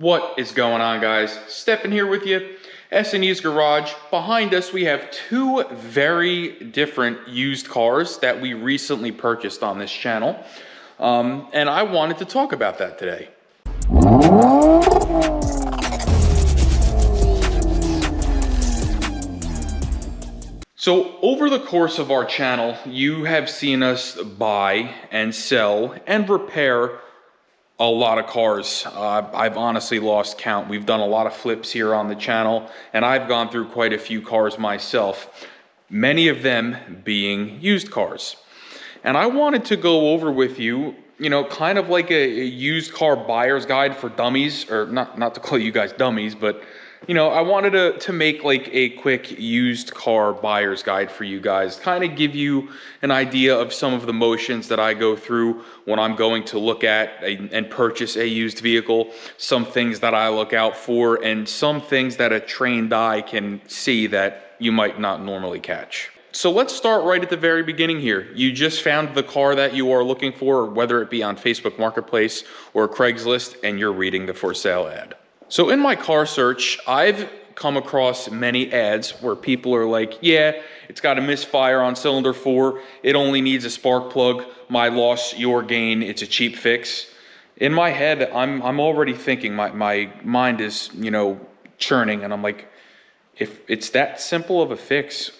What is going on, guys? Stefan here with you, S&E's Garage. Behind us we have two very different used cars that we recently purchased on this channel, and I wanted to talk about that today. So over the course of our channel, you have seen us buy and sell and repair a lot of cars. I've honestly lost count. We've done a lot of flips here on the channel, and I've gone through quite a few cars myself, many of them being used cars. And I wanted to go over with you, kind of like a used car buyer's guide for dummies, or not to call you guys dummies, but I wanted to make like a quick used car buyer's guide for you guys, kind of give you an idea of some of the motions that I go through when I'm going to look at and purchase a used vehicle, some things that I look out for, and some things that a trained eye can see that you might not normally catch. So let's start right at the very beginning here. You just found the car that you are looking for, whether it be on Facebook Marketplace or Craigslist, and you're reading the for sale ad. So in my car search, I've come across many ads where people are like, yeah, it's got a misfire on cylinder 4. It only needs a spark plug. My loss, your gain. It's a cheap fix. In my head, I'm already thinking, my mind is, churning, and I'm like, if it's that simple of a fix,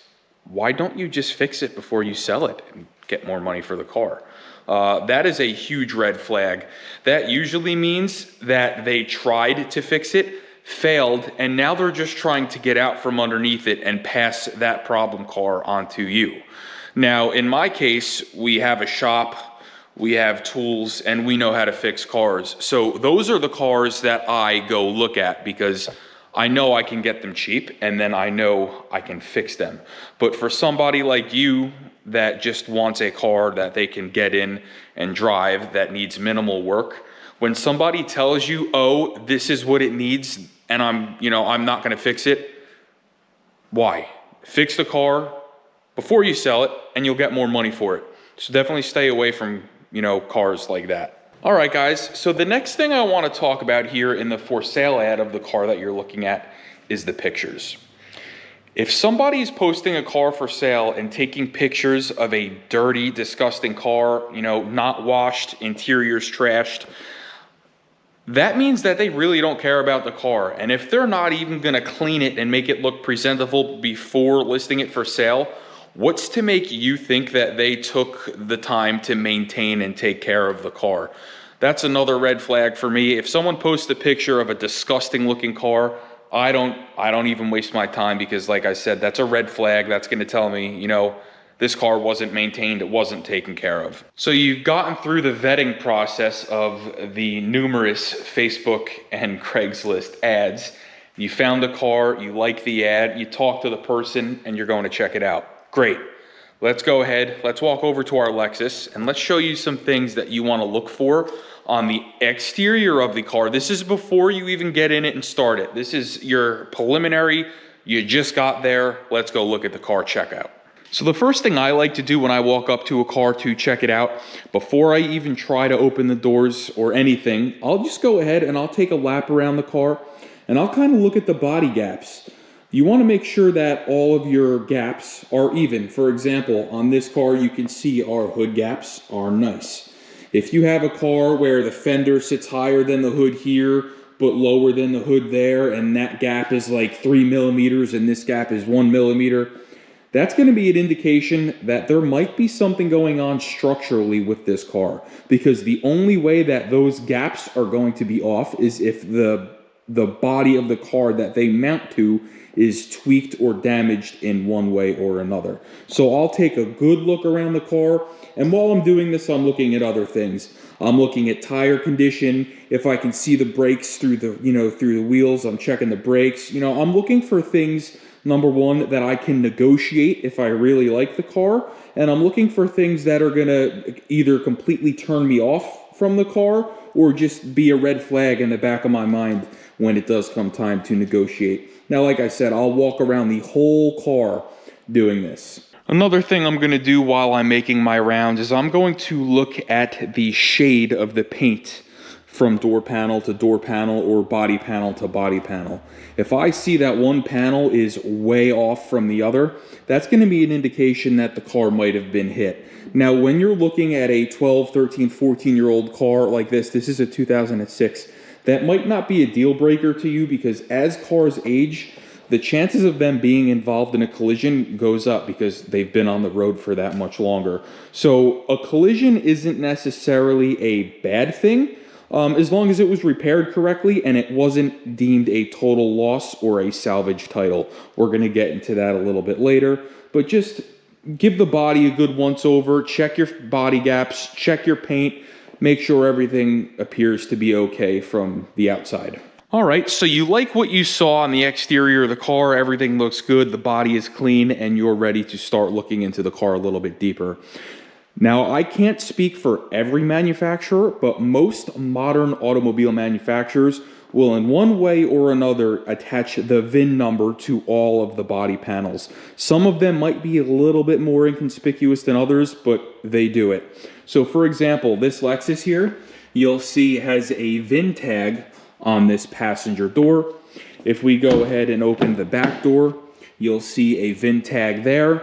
why don't you just fix it before you sell it and get more money for the car? That is a huge red flag. That usually means that they tried to fix it, failed, and now they're just trying to get out from underneath it and pass that problem car onto you. Now, in my case, we have a shop, we have tools, and we know how to fix cars. So those are the cars that I go look at because I know I can get them cheap, and then I know I can fix them. But for somebody like you that just wants a car that they can get in and drive that needs minimal work, when somebody tells you, oh, this is what it needs, and I'm not gonna fix it, why? Fix the car before you sell it, and you'll get more money for it. So definitely stay away from, cars like that. All right, guys, so the next thing I want to talk about here in the for sale ad of the car that you're looking at is the pictures. If somebody's posting a car for sale and taking pictures of a dirty, disgusting car, not washed, interiors trashed, that means that they really don't care about the car. And if they're not even going to clean it and make it look presentable before listing it for sale, what's to make you think that they took the time to maintain and take care of the car? That's another red flag for me. If someone posts a picture of a disgusting looking car, I don't even waste my time, because like I said, that's a red flag. That's going to tell me, this car wasn't maintained, it wasn't taken care of. So you've gotten through the vetting process of the numerous Facebook and Craigslist ads. You found the car, you like the ad, you talk to the person, and you're going to check it out. Great. Let's go ahead. Let's walk over to our Lexus and let's show you some things that you want to look for on the exterior of the car. This is before you even get in it and start it. This is your preliminary. You just got there. Let's go look at the car checkout. So the first thing I like to do when I walk up to a car to check it out, before I even try to open the doors or anything, I'll just go ahead and I'll take a lap around the car and I'll kind of look at the body gaps. You want to make sure that all of your gaps are even. For example, on this car, you can see our hood gaps are nice. If you have a car where the fender sits higher than the hood here, but lower than the hood there, and that gap is like 3 millimeters and this gap is 1 millimeter, that's going to be an indication that there might be something going on structurally with this car. Because the only way that those gaps are going to be off is if the body of the car that they mount to is tweaked or damaged in one way or another. So I'll take a good look around the car, and while I'm doing this, I'm looking at other things. I'm looking at tire condition. If I can see the brakes through the through the wheels, I'm checking the brakes. I'm looking for things, number one, that I can negotiate if I really like the car, and I'm looking for things that are gonna either completely turn me off from the car or just be a red flag in the back of my mind when it does come time to negotiate. Now, like I said, I'll walk around the whole car doing this. Another thing I'm going to do while I'm making my rounds is I'm going to look at the shade of the paint from door panel to door panel or body panel to body panel. If I see that one panel is way off from the other, that's going to be an indication that the car might have been hit. Now, when you're looking at a 12, 13, 14-year-old car like this is a 2006, that might not be a deal breaker to you, because as cars age, the chances of them being involved in a collision goes up because they've been on the road for that much longer. So a collision isn't necessarily a bad thing, as long as it was repaired correctly and it wasn't deemed a total loss or a salvage title. We're going to get into that a little bit later, but just give the body a good once over, check your body gaps, check your paint, make sure everything appears to be okay from the outside. All right, so you like what you saw on the exterior of the car, everything looks good, the body is clean, and you're ready to start looking into the car a little bit deeper. Now, I can't speak for every manufacturer, but most modern automobile manufacturers will in one way or another attach the VIN number to all of the body panels. Some of them might be a little bit more inconspicuous than others, but they do it. So for example, this Lexus here, you'll see has a VIN tag on this passenger door. If we go ahead and open the back door, you'll see a VIN tag there.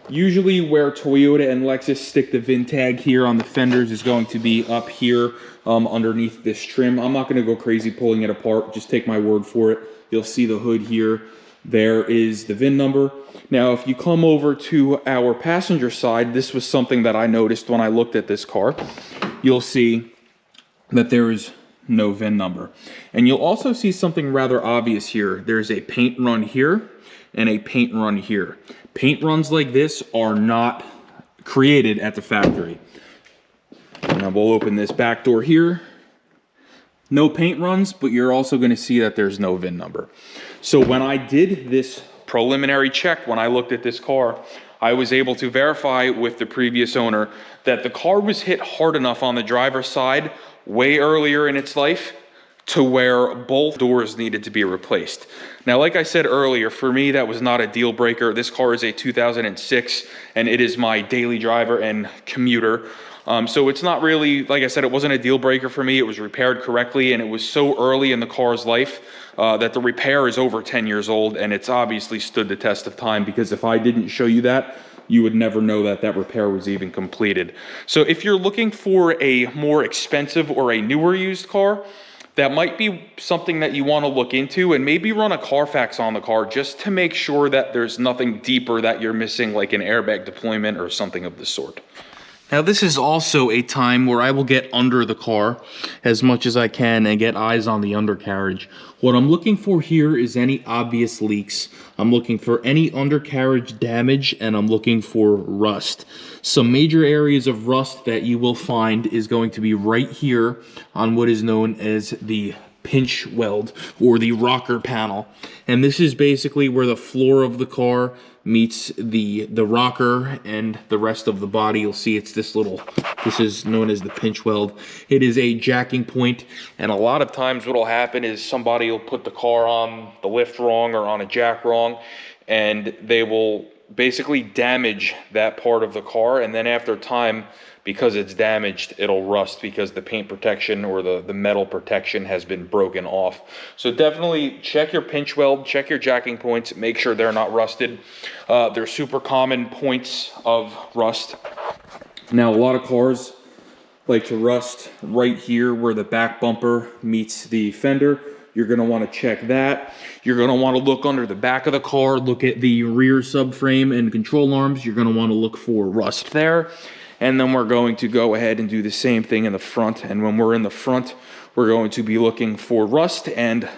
Usually where Toyota and Lexus stick the VIN tag here on the fenders is going to be up here underneath this trim. I'm not going to go crazy pulling it apart, just take my word for it. You'll see the hood here. There is the VIN number. Now, if you come over to our passenger side, this was something that I noticed when I looked at this car. You'll see that there is no VIN number. And you'll also see something rather obvious here. There's a paint run here and a paint run here. Paint runs like this are not created at the factory. Now we'll open this back door here. No paint runs, but you're also going to see that there's no VIN number. So when I did this preliminary check, when I looked at this car, I was able to verify with the previous owner that the car was hit hard enough on the driver's side way earlier in its life to where both doors needed to be replaced. Now, like I said earlier, for me, that was not a deal breaker. This car is a 2006, and it is my daily driver and commuter. So it's not really, like I said, it wasn't a deal breaker for me. It was repaired correctly, and it was so early in the car's life that the repair is over 10 years old, and it's obviously stood the test of time, because if I didn't show you that, you would never know that that repair was even completed. So if you're looking for a more expensive or a newer used car, that might be something that you want to look into, and maybe run a Carfax on the car just to make sure that there's nothing deeper that you're missing, like an airbag deployment or something of the sort. Now, this is also a time where I will get under the car as much as I can and get eyes on the undercarriage. What I'm looking for here is any obvious leaks. I'm looking for any undercarriage damage, and I'm looking for rust. Some major areas of rust that you will find is going to be right here on what is known as the pinch weld or the rocker panel. And this is basically where the floor of the car meets the rocker and the rest of the body. You'll see it's this is known as the pinch weld. It is a jacking point, and a lot of times what will happen is somebody will put the car on the lift wrong or on a jack wrong, and they will basically damage that part of the car, and then after time, because it's damaged, it'll rust because the paint protection or the metal protection has been broken off. So definitely check your pinch weld, check your jacking points, make sure they're not rusted. They're super common points of rust. Now, a lot of cars like to rust right here where the back bumper meets the fender. You're going to want to check that. You're going to want to look under the back of the car, look at the rear subframe and control arms. You're going to want to look for rust there. And then we're going to go ahead and do the same thing in the front. And when we're in the front, we're going to be looking for rust, and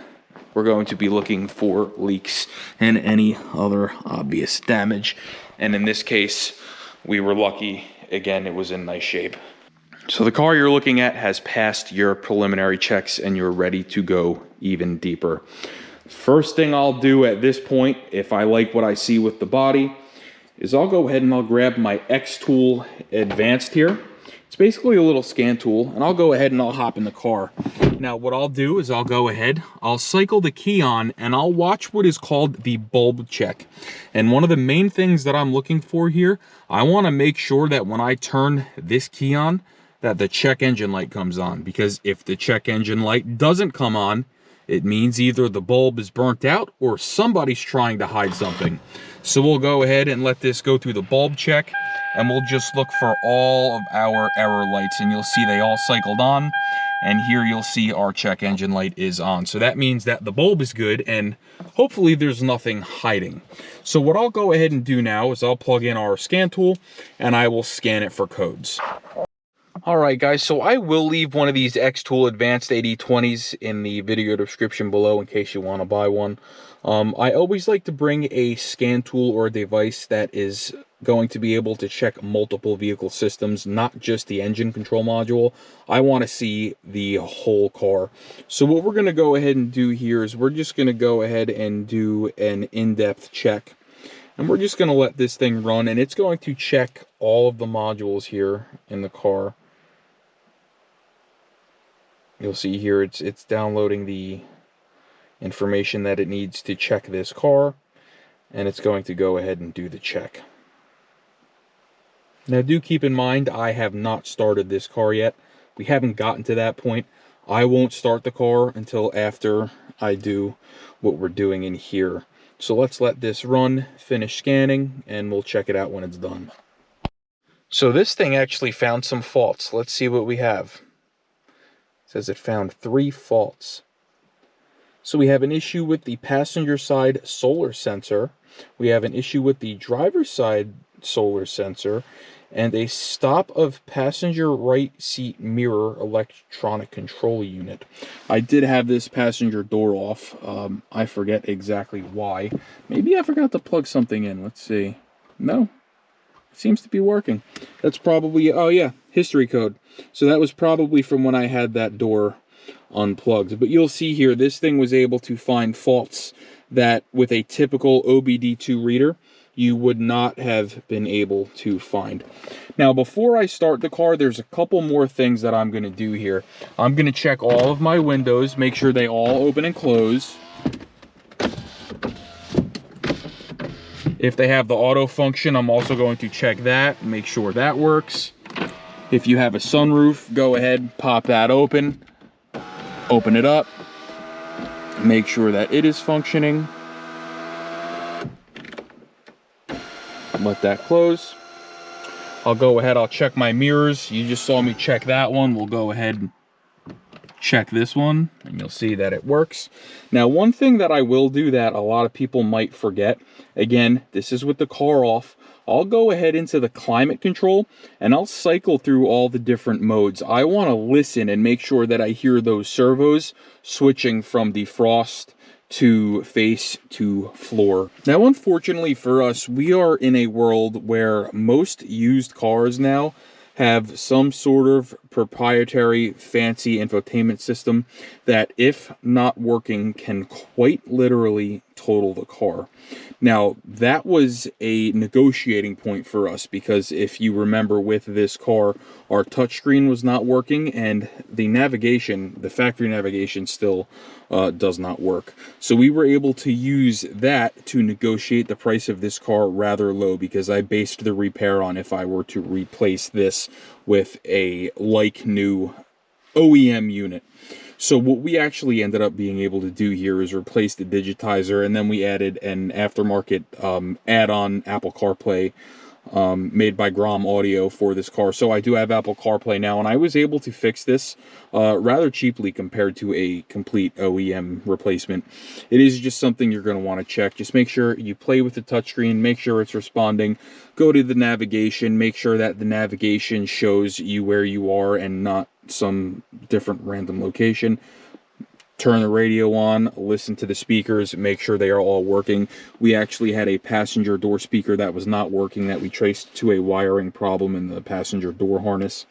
we're going to be looking for leaks and any other obvious damage. And in this case, we were lucky. Again, it was in nice shape. So the car you're looking at has passed your preliminary checks, and you're ready to go even deeper. First thing I'll do at this point, if I like what I see with the body, is I'll go ahead and I'll grab my Xtool Advanced here. It's basically a little scan tool, and I'll go ahead and I'll hop in the car. Now, what I'll do is I'll go ahead, I'll cycle the key on, and I'll watch what is called the bulb check. And one of the main things that I'm looking for here, I want to make sure that when I turn this key on, that the check engine light comes on, because if the check engine light doesn't come on, it means either the bulb is burnt out or somebody's trying to hide something. So we'll go ahead and let this go through the bulb check, and we'll just look for all of our error lights, and you'll see they all cycled on, and here you'll see our check engine light is on. So that means that the bulb is good, and hopefully there's nothing hiding. So what I'll go ahead and do now is I'll plug in our scan tool, and I will scan it for codes. All right, guys, so I will leave one of these Xtool Advanced AD20s in the video description below in case you want to buy one. I always like to bring a scan tool or a device that is going to be able to check multiple vehicle systems, not just the engine control module. I want to see the whole car. So what we're going to go ahead and do here is we're just going to go ahead and do an in-depth check. And we're just going to let this thing run, and it's going to check all of the modules here in the car. You'll see here it's downloading the information that it needs to check this car, and it's going to go ahead and do the check. Now do keep in mind, I have not started this car yet. We haven't gotten to that point. I won't start the car until after I do what we're doing in here. So let's let this run, finish scanning, and we'll check it out when it's done. So this thing actually found some faults. Let's see what we have. It says it found 3 faults. So we have an issue with the passenger side solar sensor. We have an issue with the driver's side solar sensor, and a stop of passenger right seat mirror electronic control unit. I did have this passenger door off. I forget exactly why. Maybe I forgot to plug something in. Let's see. No, it seems to be working. That's probably, oh yeah, history code. So that was probably from when I had that door unplugged. But you'll see here, this thing was able to find faults that with a typical OBD2 reader, you would not have been able to find. Now, before I start the car, there's a couple more things that I'm going to do here. I'm going to check all of my windows, make sure they all open and close. If they have the auto function, I'm also going to check that, make sure that works. If you have a sunroof, go ahead, pop that open it up, make sure that it is functioning. Let that close. I'll go ahead, I'll check my mirrors. You just saw me check that one. We'll go ahead and check this one, and you'll see that it works. Now, one thing that I will do that a lot of people might forget, again, this is with the car off, I'll go ahead into the climate control, and I'll cycle through all the different modes. I want to listen and make sure that I hear those servos switching from defrost to face to floor. Now, unfortunately for us, we are in a world where most used cars now have some sort of proprietary fancy infotainment system that, if not working, can quite literally total the car. Now, that was a negotiating point for us, because if you remember, with this car, our touchscreen was not working, and the navigation, the factory navigation, still does not work. So we were able to use that to negotiate the price of this car rather low, because I based the repair on if I were to replace this with a like new OEM unit. So what we actually ended up being able to do here is replace the digitizer, and then we added an aftermarket add-on Apple CarPlay made by Grom Audio for this car. So I do have Apple CarPlay now, and I was able to fix this rather cheaply compared to a complete OEM replacement. It is just something you're going to want to check. Just make sure you play with the touchscreen, make sure it's responding, go to the navigation, make sure that the navigation shows you where you are and not some different random location. Turn the radio on, listen to the speakers, make sure they are all working. We actually had a passenger door speaker that was not working that we traced to a wiring problem in the passenger door harness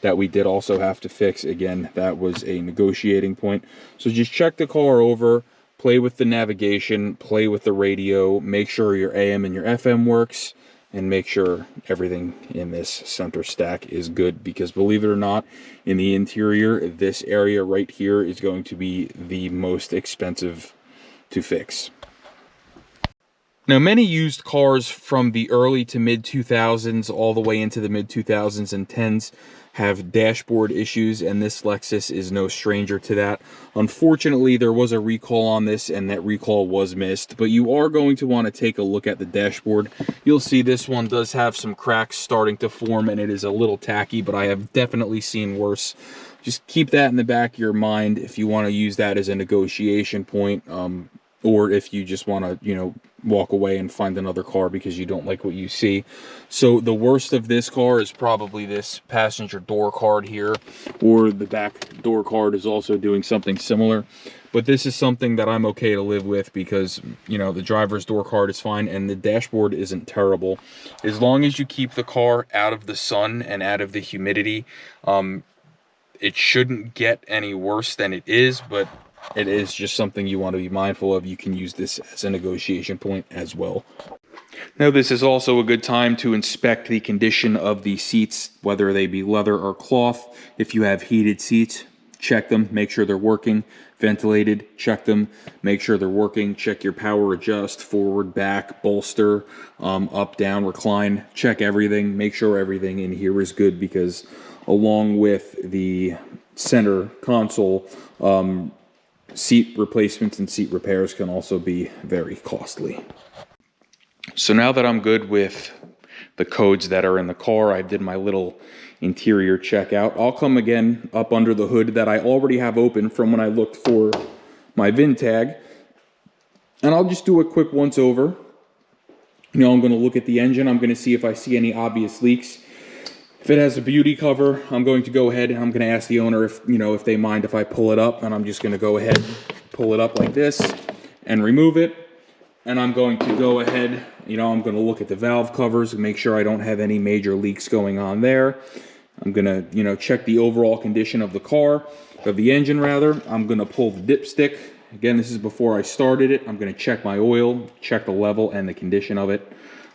that we did also have to fix. Again, that was a negotiating point. So just check the car over, play with the navigation, play with the radio, make sure your AM and your FM works, and make sure everything in this center stack is good, because believe it or not, in the interior, this area right here is going to be the most expensive to fix. Now, many used cars from the early to mid 2000s all the way into the mid 2010s have dashboard issues, and this Lexus is no stranger to that. Unfortunately, there was a recall on this, and that recall was missed, but you are going to want to take a look at the dashboard. You'll see this one does have some cracks starting to form, and it is a little tacky, but I have definitely seen worse. Just keep that in the back of your mind if you want to use that as a negotiation point, or if you just want to, you know, walk away and find another car because you don't like what you see. So the worst of this car is probably this passenger door card here, or the back door card is also doing something similar. But this is something that I'm okay to live with because, you know, the driver's door card is fine and the dashboard isn't terrible. As long as you keep the car out of the sun and out of the humidity, it shouldn't get any worse than it is, but it is just something you want to be mindful of. You can use this as a negotiation point as well. Now, this is also a good time to inspect the condition of the seats, whether they be leather or cloth. If you have heated seats, check them, make sure they're working. Ventilated, check them, make sure they're working. Check your power adjust, forward, back, bolster, up, down, recline. Check everything, make sure everything in here is good, because along with the center console, seat replacements and seat repairs can also be very costly. So now that I'm good with the codes that are in the car, I did my little interior checkout. I'll come again up under the hood that I already have open from when I looked for my VIN tag, and I'll just do a quick once over. You know, I'm going to look at the engine. I'm going to see if I see any obvious leaks. If it has a beauty cover, I'm going to go ahead and I'm going to ask the owner if, you know, if they mind if I pull it up, and I'm just going to go ahead, pull it up like this and remove it. And I'm going to go ahead, you know, I'm going to look at the valve covers and make sure I don't have any major leaks going on there. I'm going to, you know, check the overall condition of the car, of the engine rather. I'm going to pull the dipstick. Again, this is before I started it. I'm going to check my oil, check the level and the condition of it.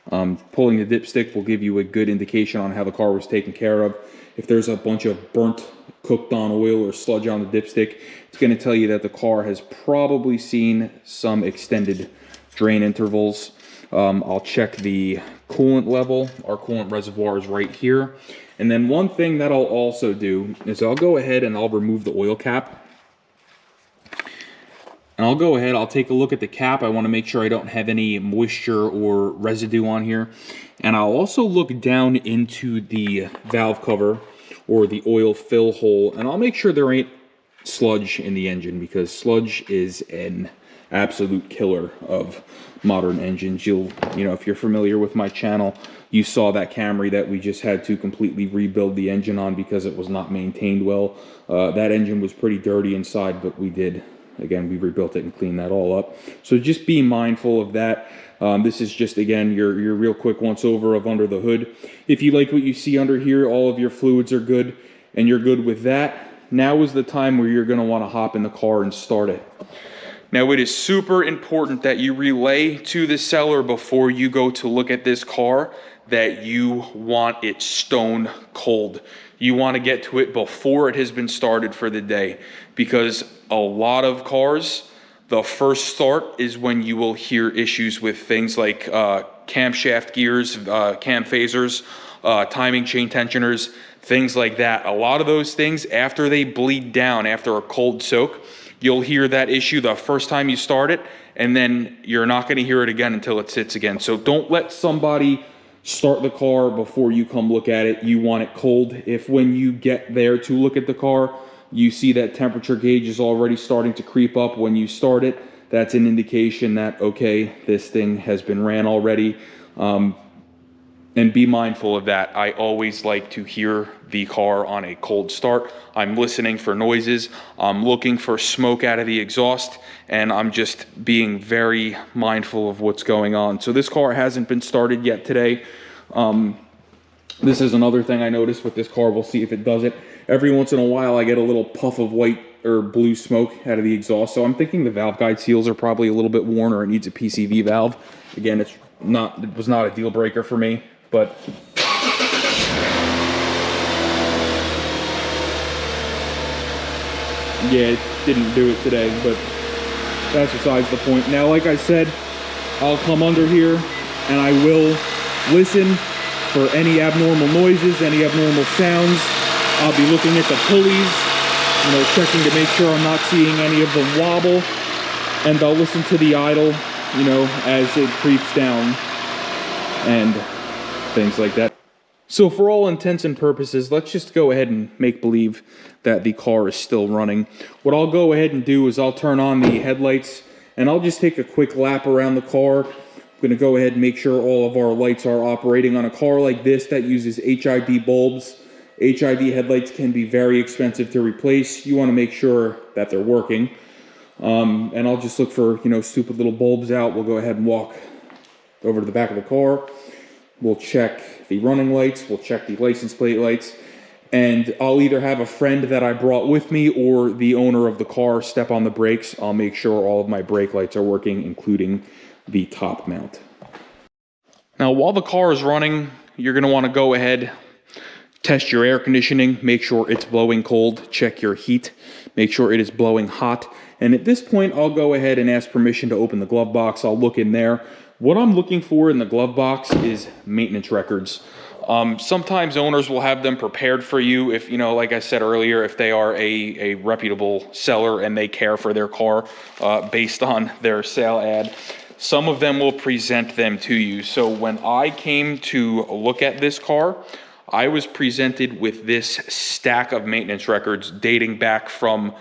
Pulling the dipstick will give you a good indication on how the car was taken care of. If there's a bunch of burnt, cooked on oil or sludge on the dipstick, it's going to tell you that the car has probably seen some extended drain intervals. I'll check the coolant level. Our coolant reservoir is right here. And then one thing that I'll also do is I'll go ahead and I'll remove the oil cap. And I'll go ahead, I'll take a look at the cap. I want to make sure I don't have any moisture or residue on here. And I'll also look down into the valve cover or the oil fill hole, and I'll make sure there ain't sludge in the engine, because sludge is an absolute killer of modern engines. You know, if you're familiar with my channel, you saw that Camry that we just had to completely rebuild the engine on because it was not maintained well. That engine was pretty dirty inside, but we did, again, we rebuilt it and cleaned that all up. So just be mindful of that. This is just, again, your real quick once over of under the hood. If you like what you see under here, all of your fluids are good, and you're good with that, now is the time where you're going to want to hop in the car and start it. Now, it is super important that you relay to the seller before you go to look at this car that you want it stone cold. You want to get to it before it has been started for the day, because a lot of cars, the first start is when you will hear issues with things like camshaft gears, cam phasers, timing chain tensioners, things like that. A lot of those things, after they bleed down after a cold soak, you'll hear that issue the first time you start it, and then you're not going to hear it again until it sits again. So don't let somebody start the car before you come look at it. You want it cold. If when you get there to look at the car, you see that temperature gauge is already starting to creep up when you start it, that's an indication that, okay, this thing has been ran already. And be mindful of that. I always like to hear the car on a cold start. I'm listening for noises. I'm looking for smoke out of the exhaust, and I'm just being very mindful of what's going on. So this car hasn't been started yet today. This is another thing I noticed with this car. We'll see if it does it. Every once in a while, I get a little puff of white or blue smoke out of the exhaust. So I'm thinking the valve guide seals are probably a little bit worn, or it needs a PCV valve. Again, it was not a deal breaker for me. But yeah, it didn't do it today, but that's besides the point. Now, like I said, I'll come under here and I will listen for any abnormal noises, any abnormal sounds. I'll be looking at the pulleys, you know, checking to make sure I'm not seeing any of the wobble, and I'll listen to the idle, you know, as it creeps down and things like that. So for all intents and purposes, let's just go ahead and make believe that the car is still running. What I'll go ahead and do is I'll turn on the headlights and I'll just take a quick lap around the car. I'm going to go ahead and make sure all of our lights are operating. On a car like this that uses HID bulbs, HID headlights can be very expensive to replace. You want to make sure that they're working. And I'll just look for, you know, stupid little bulbs out. We'll go ahead and walk over to the back of the car. We'll check the running lights. We'll check the license plate lights. And I'll either have a friend that I brought with me or the owner of the car step on the brakes. I'll make sure all of my brake lights are working, including the top mount. Now, while the car is running, you're going to want to go ahead, test your air conditioning, make sure it's blowing cold, check your heat, make sure it is blowing hot. And at this point, I'll go ahead and ask permission to open the glove box. I'll look in there. What I'm looking for in the glove box is maintenance records. Sometimes owners will have them prepared for you if, you know, like I said earlier, if they are a reputable seller and they care for their car based on their sale ad. Some of them will present them to you. So when I came to look at this car, I was presented with this stack of maintenance records dating back from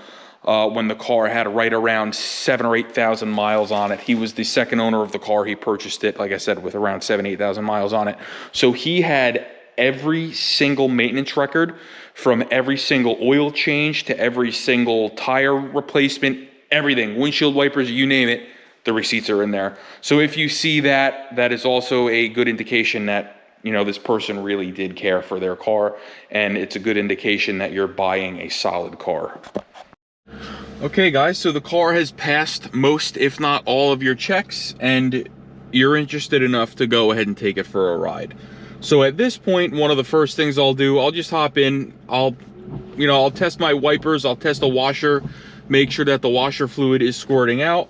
when the car had right around 7,000 or 8,000 miles on it. He was the second owner of the car. He purchased it, like I said, with around 7,000, 8,000 miles on it. So he had every single maintenance record, from every single oil change to every single tire replacement, everything, windshield wipers, you name it, the receipts are in there. So if you see that, that is also a good indication that, you know, this person really did care for their car, and it's a good indication that you're buying a solid car. Okay guys, so the car has passed most, if not all, of your checks, and you're interested enough to go ahead and take it for a ride. So at this point, one of the first things I'll do, I'll just hop in, I'll test my wipers, I'll test the washer, make sure that the washer fluid is squirting out,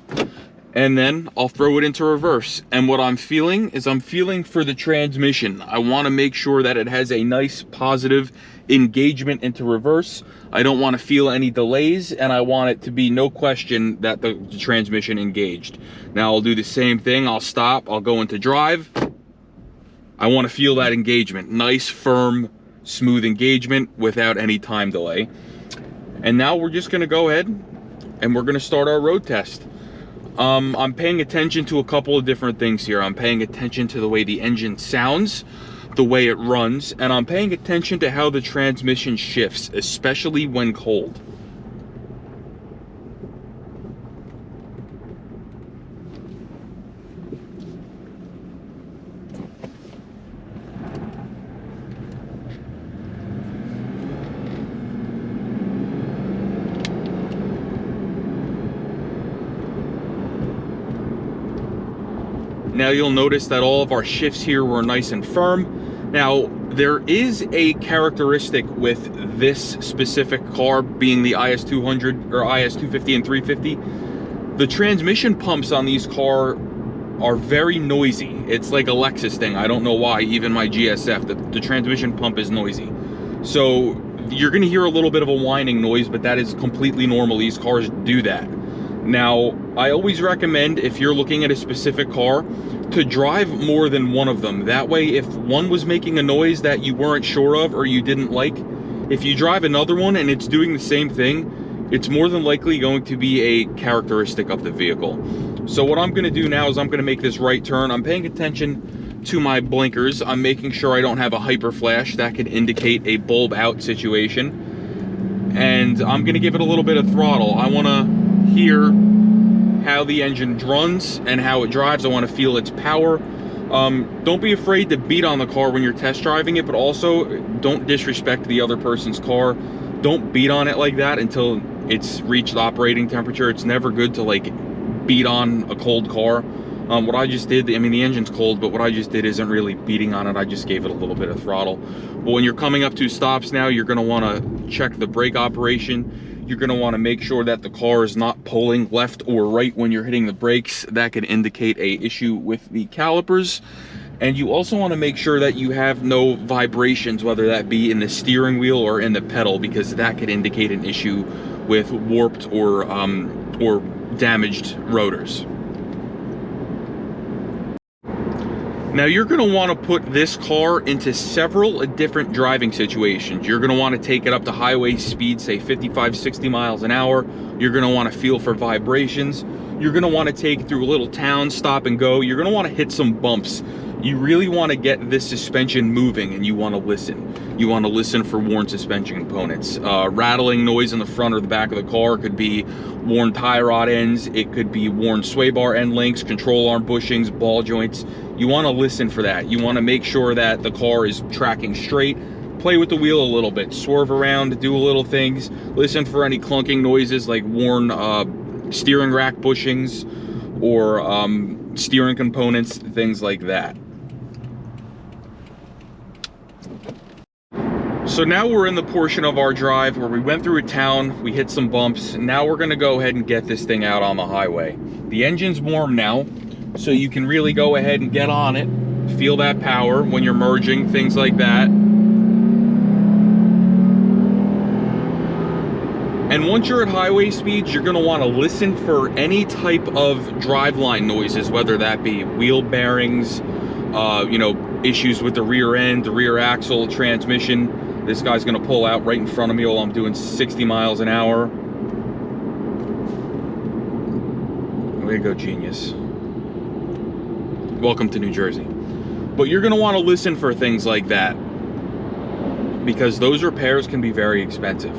and then I'll throw it into reverse. And what I'm feeling is I'm feeling for the transmission. I want to make sure that it has a nice positive engagement into reverse. I don't want to feel any delays, and I want it to be no question that the transmission engaged. Now I'll do the same thing. I'll stop, I'll go into drive. I want to feel that engagement. Nice, firm, smooth engagement without any time delay. And now we're just going to go ahead and we're going to start our road test. I'm paying attention to a couple of different things here. I'm paying attention to the way the engine sounds, the way it runs, and I'm paying attention to how the transmission shifts, especially when cold. Now you'll notice that all of our shifts here were nice and firm. Now there is a characteristic with this specific car, being the IS200 or IS250 and 350. The transmission pumps on these cars are very noisy. It's like a Lexus thing. I don't know why, even my GSF, the transmission pump is noisy. So you're gonna hear a little bit of a whining noise, but that is completely normal. These cars do that. Now, I always recommend, if you're looking at a specific car, to drive more than one of them. That way, if one was making a noise that you weren't sure of or you didn't like, if you drive another one and it's doing the same thing, it's more than likely going to be a characteristic of the vehicle. So what I'm gonna do now is I'm gonna make this right turn. I'm paying attention to my blinkers. I'm making sure I don't have a hyper flash that could indicate a bulb out situation. And I'm gonna give it a little bit of throttle. I wanna hear how the engine runs and how it drives. I want to feel its power. Don't be afraid to beat on the car when you're test driving it, but also don't disrespect the other person's car. Don't beat on it like that until it's reached operating temperature. It's never good to like beat on a cold car. What I just did, I mean, the engine's cold, but what I just did isn't really beating on it. I just gave it a little bit of throttle. But when you're coming up to stops now, you're going to want to check the brake operation. You're going to want to make sure that the car is not pulling left or right when you're hitting the brakes. That can indicate an issue with the calipers. And you also want to make sure that you have no vibrations, whether that be in the steering wheel or in the pedal, because that could indicate an issue with warped or damaged rotors. Now you're going to want to put this car into several different driving situations. You're going to want to take it up to highway speed, say 55, 60 miles an hour. You're going to want to feel for vibrations. You're going to want to take it through a little town, stop and go. You're going to want to hit some bumps. You really want to get this suspension moving, and you want to listen. You want to listen for worn suspension components. Rattling noise in the front or the back of the car could be worn tie rod ends. It could be worn sway bar end links, control arm bushings, ball joints. You want to listen for that. You want to make sure that the car is tracking straight. Play with the wheel a little bit, swerve around, do little things. Listen for any clunking noises like worn steering rack bushings or steering components, things like that. So now we're in the portion of our drive where we went through a town, we hit some bumps. Now we're gonna go ahead and get this thing out on the highway. The engine's warm now, so you can really go ahead and get on it. Feel that power when you're merging, things like that. And once you're at highway speeds, you're gonna wanna listen for any type of driveline noises, whether that be wheel bearings, you know, issues with the rear end, the rear axle, transmission. This guy's gonna pull out right in front of me while I'm doing 60 miles an hour. Way to go, genius. Welcome to New Jersey. But you're gonna wanna listen for things like that, because those repairs can be very expensive.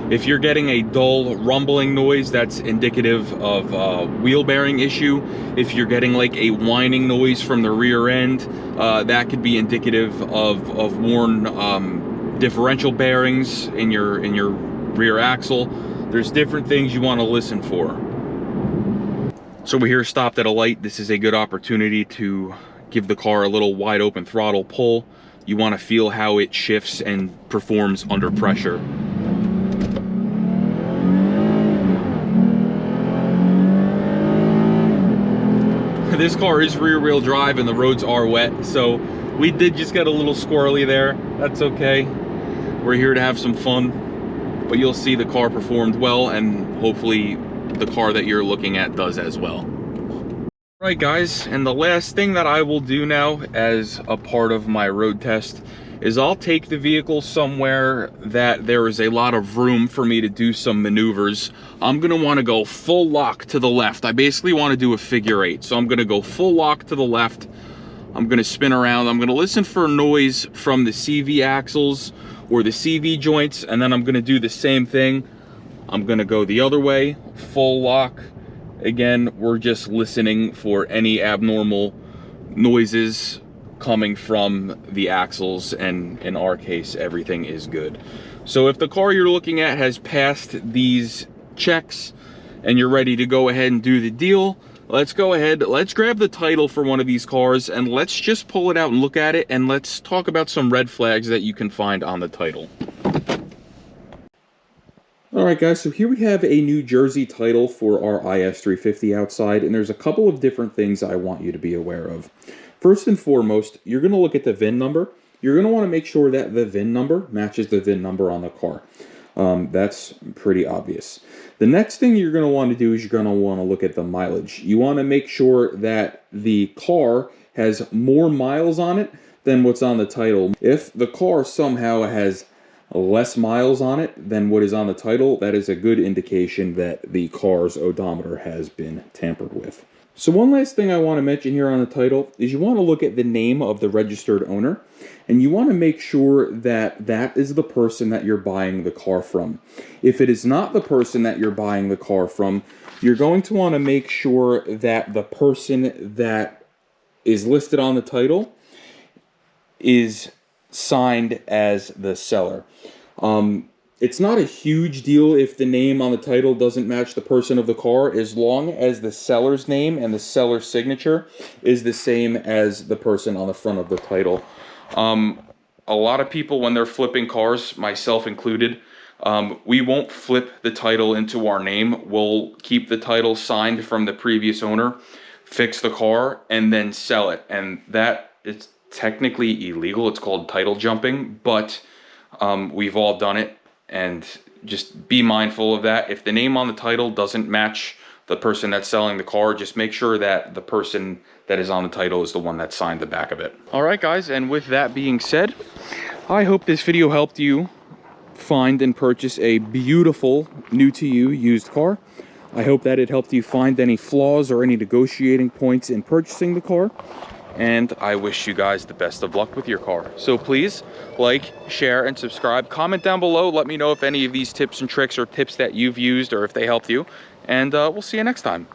If you're getting a dull rumbling noise, that's indicative of a wheel bearing issue. If you're getting like a whining noise from the rear end, that could be indicative of worn differential bearings in your rear axle. There's different things you want to listen for. So we're here stopped at a light. This is a good opportunity to give the car a little wide open throttle pull. You want to feel how it shifts and performs under pressure. This car is rear wheel drive and the roads are wet, so we did just get a little squirrely there. That's okay. We're here to have some fun, but you'll see the car performed well, and hopefully the car that you're looking at does as well. All right, guys, and the last thing that I will do now as a part of my road test is I'll take the vehicle somewhere that there is a lot of room for me to do some maneuvers. I'm gonna wanna go full lock to the left. I basically wanna do a figure eight. So I'm gonna go full lock to the left. I'm gonna spin around. I'm gonna listen for noise from the CV axles or the CV joints, and then I'm gonna do the same thing. I'm gonna go the other way, full lock. Again, we're just listening for any abnormal noises coming from the axles, and in our case everything is good. So if the car you're looking at has passed these checks and you're ready to go ahead and do the deal, let's go ahead, let's grab the title for one of these cars and let's just pull it out and look at it, and let's talk about some red flags that you can find on the title. Alright guys, so here we have a New Jersey title for our IS350 outside, and there's a couple of different things I want you to be aware of. First and foremost, you're going to look at the VIN number. You're going to want to make sure that the VIN number matches the VIN number on the car. That's pretty obvious. The next thing you're going to want to do is you're going to want to look at the mileage. You want to make sure that the car has more miles on it than what's on the title. If the car somehow has less miles on it than what is on the title, that is a good indication that the car's odometer has been tampered with. So one last thing I want to mention here on the title is you want to look at the name of the registered owner, and you want to make sure that that is the person that you're buying the car from. If it is not the person that you're buying the car from, you're going to want to make sure that the person that is listed on the title is signed as the seller. It's not a huge deal if the name on the title doesn't match the person of the car, as long as the seller's name and the seller's signature is the same as the person on the front of the title. A lot of people, when they're flipping cars, myself included, we won't flip the title into our name. We'll keep the title signed from the previous owner, fix the car, and then sell it. And that it's technically illegal. It's called title jumping, but we've all done it, and just be mindful of that. If the name on the title doesn't match the person that's selling the car, just make sure that the person that is on the title is the one that signed the back of it. All right, guys, and with that being said, I hope this video helped you find and purchase a beautiful, new to you, used car. I hope that it helped you find any flaws or any negotiating points in purchasing the car. And I wish you guys the best of luck with your car. So please like, share, and subscribe. Comment down below. Let me know if any of these tips and tricks are tips that you've used or if they helped you. And we'll see you next time.